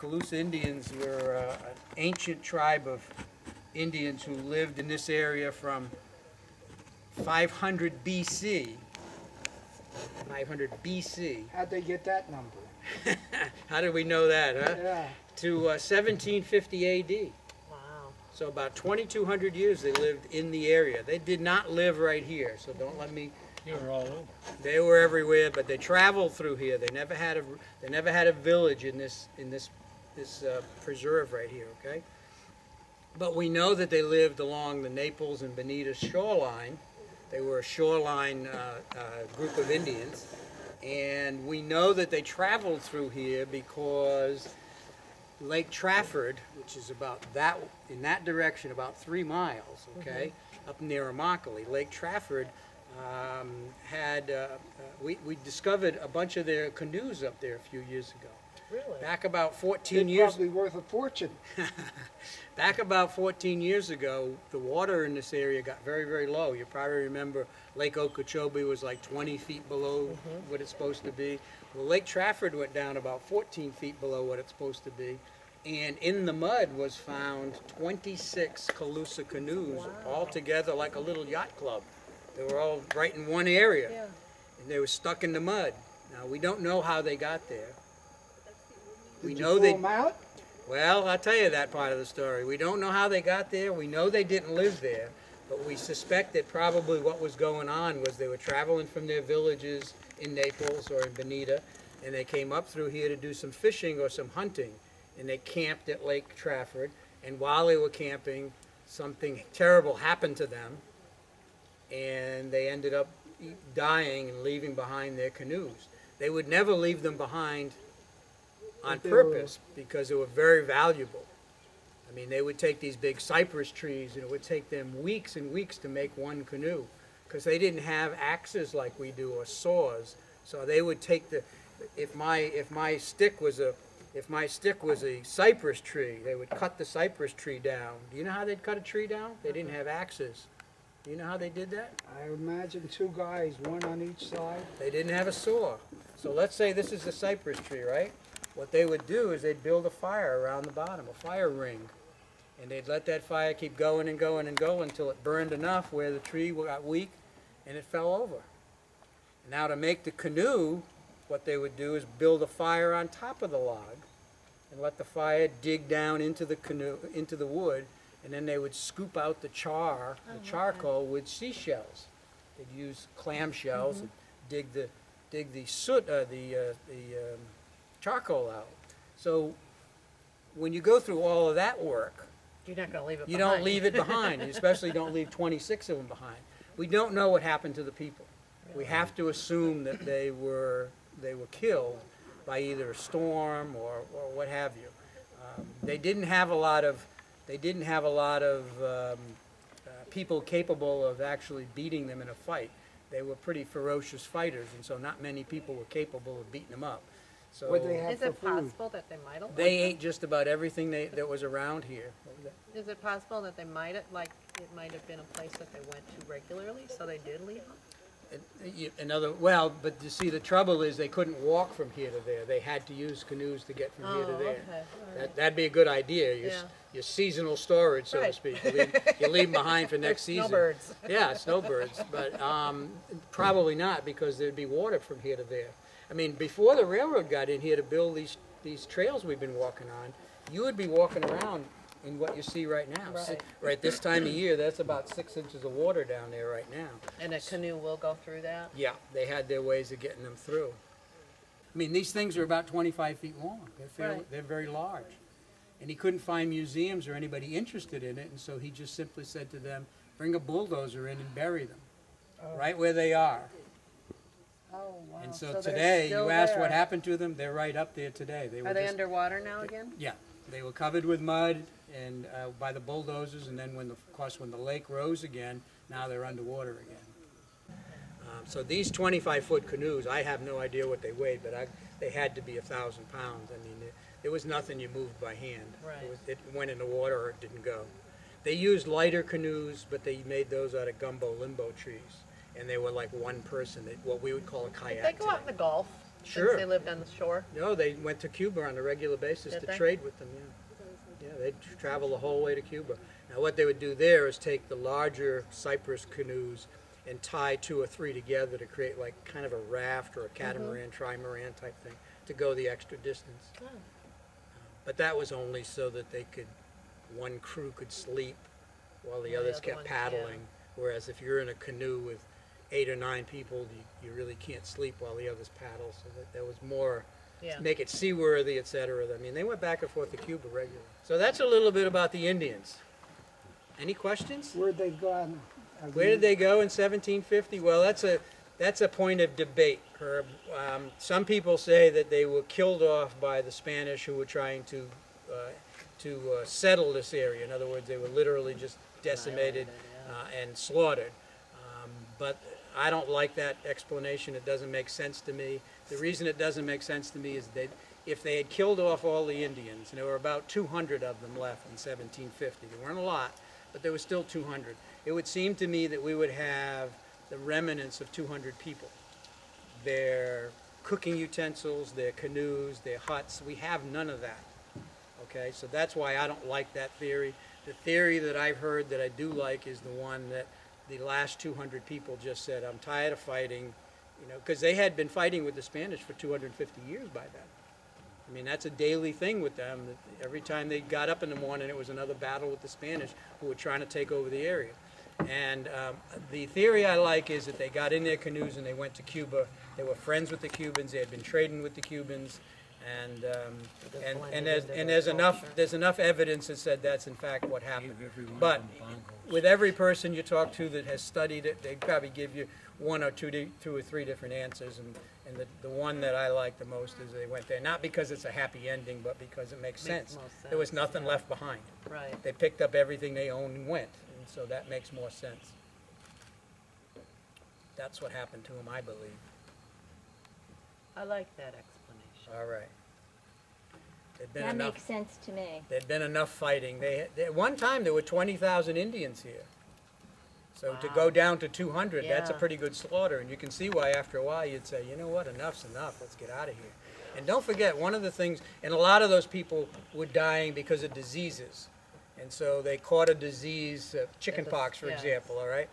Calusa Indians were an ancient tribe of Indians who lived in this area from 500 BC. 500 BC. How'd they get that number? How did we know that, huh? Yeah. To 1750 AD. Wow. So about 2,200 years they lived in the area. They did not live right here, so don't let me. You were all over. They were everywhere, but they traveled through here. They never had a village in this preserve right here. Okay. But we know that they lived along the Naples and Bonita shoreline. They were a shoreline group of Indians, and we know that they traveled through here because Lake Trafford, which is about in that direction, about 3 miles, okay, up near Immokalee. Lake Trafford we discovered a bunch of their canoes up there a few years ago. Really? Back about 14 They're years. probably worth a fortune. Back about 14 years ago, the water in this area got very, very low. You probably remember Lake Okeechobee was like 20 feet below what it's supposed to be. Well, Lake Trafford went down about 14 feet below what it's supposed to be. And in the mud was found 26 Calusa canoes, all together like a little yacht club. They were all right in one area, and they were stuck in the mud. Now, we don't know how they got there. Did you pull them out? Well, I'll tell you that part of the story. We don't know how they got there. We know they didn't live there, but we suspect that probably what was going on was they were traveling from their villages in Naples or in Bonita, and they came up through here to do some fishing or some hunting, and they camped at Lake Trafford, and while they were camping, something terrible happened to them, and they ended up dying and leaving behind their canoes. They would never leave them behind on purpose because they were very valuable. I mean, they would take these big cypress trees and it would take them weeks and weeks to make one canoe because they didn't have axes like we do or saws. So they would take if my stick was a cypress tree, they would cut the cypress tree down. Do you know how they'd cut a tree down? They didn't have axes. Do you know how they did that? I imagine 2 guys, one on each side. They didn't have a saw. So let's say this is a cypress tree, right? What they would do is they'd build a fire around the bottom, a fire ring. And they'd let that fire keep going and going and going until it burned enough where the tree got weak and it fell over. Now to make the canoe, what they would do is build a fire on top of the log and let the fire dig down into the canoe, into the wood, and then they would scoop out the charcoal with seashells. They'd use clam shells and dig the soot, charcoal out. So when you go through all of that work, You're not going to leave it you behind. don't leave it behind. You especially don't leave 26 of them behind. We don't know what happened to the people. We have to assume that they were killed by either a storm or what have you. They didn't have a lot of people capable of actually beating them in a fight. They were pretty ferocious fighters, and so not many people were capable of beating them up. So What they have Is for it food? possible that they might have? they ate just about everything that was around here. Is it possible that they might have, like, it might have been a place that they went to regularly, so they did leave them? But you see, the trouble is they couldn't walk from here to there. They had to use canoes to get from here to there. Okay. All right. That'd be a good idea. Your seasonal storage, so to Right. speak. You leave them behind for next season. Snowbirds. Yeah, snowbirds. But probably not, because there'd be water from here to there. I mean, before the railroad got in here to build these trails we've been walking on, you would be walking around in what you see right now. Right. Right this time of year, that's about 6 inches of water down there right now. And a canoe will go through that? Yeah, they had their ways of getting them through. I mean, these things are about 25 feet long. They're very large. And he couldn't find museums or anybody interested in it, and so he just simply said to them, bring a bulldozer in and bury them, right where they are. Oh, wow. And so they're today, still you asked there. what happened to them, they're right up there today. Are they underwater now again? Yeah, they were covered with mud and by the bulldozers, and then when the lake rose again, now they're underwater again. So these 25-foot canoes, I have no idea what they weighed, but they had to be 1,000 pounds. I mean, it was nothing you moved by hand. Right. It went in the water or it didn't go. They used lighter canoes, but they made those out of gumbo limbo trees, and they were like one person, what we would call a kayak. They go out in today. the Gulf. Sure. Since they lived on the shore? No, they went to Cuba on a regular basis Did to they? trade with them, yeah. Yeah, they'd travel the whole way to Cuba. Now, what they would do there is take the larger cypress canoes and tie 2 or 3 together to create like kind of a raft or a catamaran, trimaran type thing to go the extra distance. Oh. But that was only so that one crew could sleep while the While the others other kept ones, paddling. Whereas if you're in a canoe with 8 or 9 people, you really can't sleep while the others paddle. So that was more, Yeah. make it seaworthy, etc. I mean, they went back and forth to Cuba regularly. So that's a little bit about the Indians. Any questions? Where'd they go? Where did they go in 1750? Well, that's a point of debate, Herb. Some people say that they were killed off by the Spanish who were trying to settle this area. In other words, they were literally just decimated and slaughtered. But I don't like that explanation. It doesn't make sense to me. The reason it doesn't make sense to me is that if they had killed off all the Indians, and there were about 200 of them left in 1750, there weren't a lot, but there were still 200, it would seem to me that we would have the remnants of 200 people. Their cooking utensils, their canoes, their huts, we have none of that. Okay, so that's why I don't like that theory. The theory that I've heard that I do like is the one that the last 200 people just said, I'm tired of fighting, because they had been fighting with the Spanish for 250 years by then. I mean, that's a daily thing with them. That every time they got up in the morning, it was another battle with the Spanish who were trying to take over the area. And the theory I like is that they got in their canoes and they went to Cuba. They were friends with the Cubans. They had been trading with the Cubans. And there's enough evidence that said that's in fact what happened. But with every person you talk to that has studied it, they probably give you one or two or three different answers. And the one that I like the most is they went there not because it's a happy ending, but because it makes sense. There was nothing left behind. Right. They picked up everything they owned and went, and so that makes more sense. That's what happened to them, I believe. I like that explanation. All right. There'd been That enough. makes sense to me. There'd been enough fighting. At one time there were 20,000 Indians here. So to go down to 200, that's a Yeah. pretty good slaughter. And you can see why after a while you'd say, you know what, enough's enough. Let's get out of here. And don't forget, one of the things, and a lot of those people were dying because of diseases. And so they caught a disease, chickenpox, for yeah. example, all right?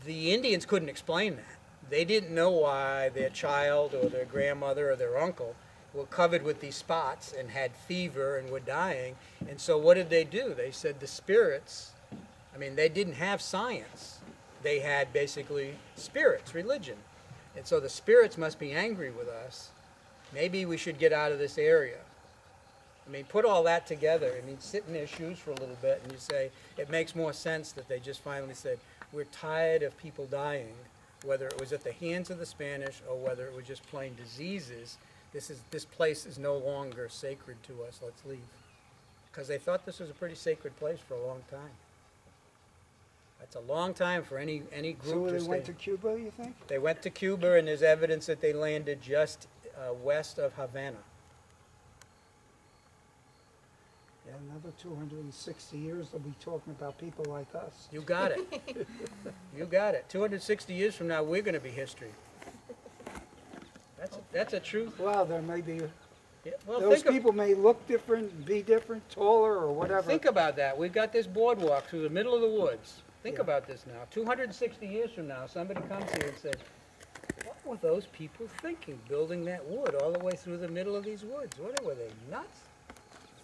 The Indians couldn't explain that. They didn't know why their child or their grandmother or their uncle were covered with these spots and had fever and were dying. And so what did they do? They said the spirits, I mean, they didn't have science. They had basically spirits, religion. And so the spirits must be angry with us. Maybe we should get out of this area. I mean, put all that together. I mean, sit in their shoes for a little bit and you say, it makes more sense that they just finally said, we're tired of people dying, whether it was at the hands of the Spanish or whether it was just plain diseases. This place is no longer sacred to us. Let's leave. Because they thought this was a pretty sacred place for a long time. That's a long time for any group So to they stay. went to Cuba, you think? They went to Cuba, and there's evidence that they landed just west of Havana. Yeah, another 260 years they'll be talking about people like us. You got it. You got it. 260 years from now, we're going to be history. That's a truth. Well, there may be, Yeah, well, those people may look different, be different, taller or whatever. Think about that. We've got this boardwalk through the middle of the woods. Think Yeah. about this now. 260 years from now, somebody comes here and says, what were those people thinking, building that wood all the way through the middle of these woods? What were they, nuts?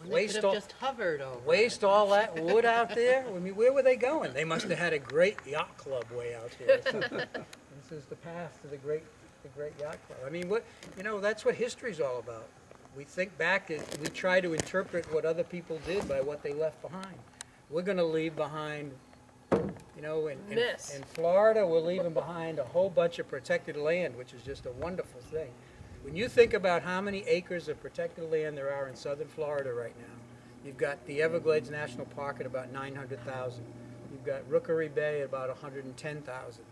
They could have just hovered over. Waste all that wood out there? I mean, where were they going? They must have had a great yacht club way out here. This is the path to the great yacht club. I mean, that's what history's all about. We think back, we try to interpret what other people did by what they left behind. We're going to leave behind, This. in Florida, we're leaving behind a whole bunch of protected land, which is just a wonderful thing. When you think about how many acres of protected land there are in southern Florida right now, you've got the Everglades National Park at about 900,000. You've got Rookery Bay at about 110,000.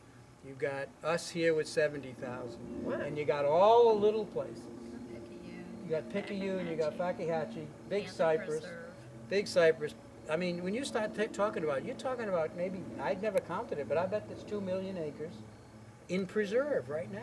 You've got us here with 70,000. And you got all the little places. You got Picayune, you got Fakahatchee, Big Cypress. I mean, when you start talking about it, you're talking about maybe, I'd never counted it, but I bet there's 2 million acres in preserve right now.